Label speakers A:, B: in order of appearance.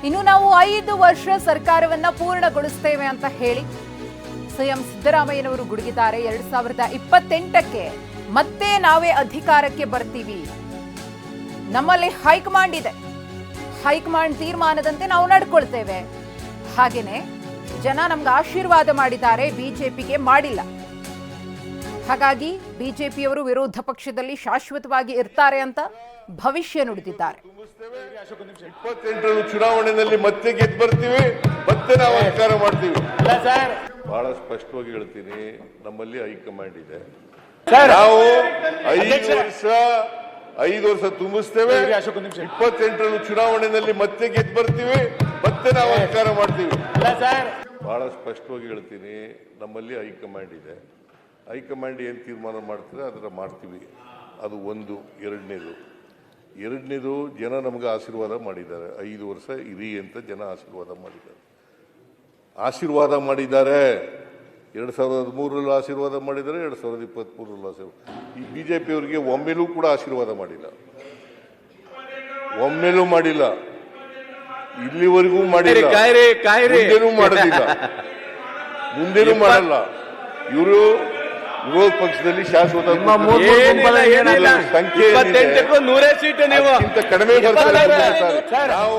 A: ಇನ್ನು ನಾವು 5 ವರ್ಷ ಸರ್ಕಾರವನ್ನ ಪೂರ್ಣಗೊಳಿಸುತ್ತೇವೆ ಅಂತ ಹೇಳಿ ಸಿಎಂ ಸಿದ್ದರಾಮಯ್ಯನವರು ಗುಡುಗಿದ್ದಾರೆ. 2028ಕ್ಕೆ ಮತ್ತೆ ನಾವೇ ಅಧಿಕಾರಕ್ಕೆ ಬರ್ತೀವಿ. ನಮ್ಮಲ್ಲಿ ಹೈಕಮಾಂಡ್ ಇದೆ, ಹೈಕಮಾಂಡ್ ತೀರ್ಮಾನದಂತೆ ನಾವು ನಡ್ಕೊಳ್ತೇವೆ. ಹಾಗೇನೆ ಜನ ನಮ್ಗೆ ಆಶೀರ್ವಾದ ಮಾಡಿದ್ದಾರೆ, ಬಿಜೆಪಿಗೆ ಮಾಡಿಲ್ಲ. ಹಾಗಾಗಿ ಬಿಜೆಪಿಯವರು ವಿರೋಧ ಪಕ್ಷದಲ್ಲಿ ಶಾಶ್ವತವಾಗಿ ಇರ್ತಾರೆ ಅಂತ ಭವಿಷ್ಯ ನುಡಿದಿದ್ದಾರೆ.
B: 28 ಚುನಾವಣೆಯಲ್ಲಿ ಮತ್ತೆ ಗೆದ್ದು ಬರ್ತೀವಿ, ಮತ್ತೆ ನಾವು ಅಧಿಕಾರ ಮಾಡ್ತೀವಿ. ಬಹಳ ಸ್ಪಷ್ಟವಾಗಿ ಹೇಳ್ತೀನಿ, ನಮ್ಮಲ್ಲಿ ಹೈಕಮಾಂಡ್ ಇದೆ. ನಾವು 5 ವರ್ಷ ತುಂಬಿಸ್ತೇವೆ. 28 ಚುನಾವಣೆಯಲ್ಲಿ ಮತ್ತೆ ಗೆದ್ದು ಬರ್ತೀವಿ, ಮತ್ತೆ ನಾವು ಅಧಿಕಾರ ಮಾಡ್ತೀವಿ. ಬಹಳ ಸ್ಪಷ್ಟವಾಗಿ ಹೇಳ್ತೀನಿ, ನಮ್ಮಲ್ಲಿ ಹೈಕಮಾಂಡ್ ಇದೆ. ಹೈಕಮಾಂಡ್ ಏನು ತೀರ್ಮಾನ ಮಾಡ್ತಾರೆ ಅದರ ಮಾಡ್ತೀವಿ. ಅದು ಒಂದು. ಎರಡನೇದು ಜನ ನಮ್ಗೆ ಆಶೀರ್ವಾದ ಮಾಡಿದ್ದಾರೆ. 5 ವರ್ಷ ಇರಿ ಅಂತ ಜನ ಆಶೀರ್ವಾದ ಮಾಡಿದ್ದಾರೆ. 2013 ಆಶೀರ್ವಾದ ಮಾಡಿದ್ದಾರೆ, 2023 ಆಶೀರ್ವಾದ. ಈ ಬಿಜೆಪಿಯವರಿಗೆ ಒಮ್ಮೆಲೂ ಕೂಡ ಆಶೀರ್ವಾದ ಮಾಡಿಲ್ಲ, ಒಮ್ಮೆಲೂ ಮಾಡಿಲ್ಲ, ಇಲ್ಲಿವರೆಗೂ ಮಾಡಿಲ್ಲ, ಮುಂದೇನೂ ಮಾಡೋದಿಲ್ಲ, ಮುಂದೇನೂ ಮಾಡಲ್ಲ. ಇವರು ವಿರೋಧ ಪಕ್ಷದಲ್ಲಿ ಶಾಶ್ವತ ಸಂಖ್ಯೆ
C: 100 ಸೀಟು ನೀವು
B: ಕಡಿಮೆ ಬರ್ತಾರೆ. ನಾವು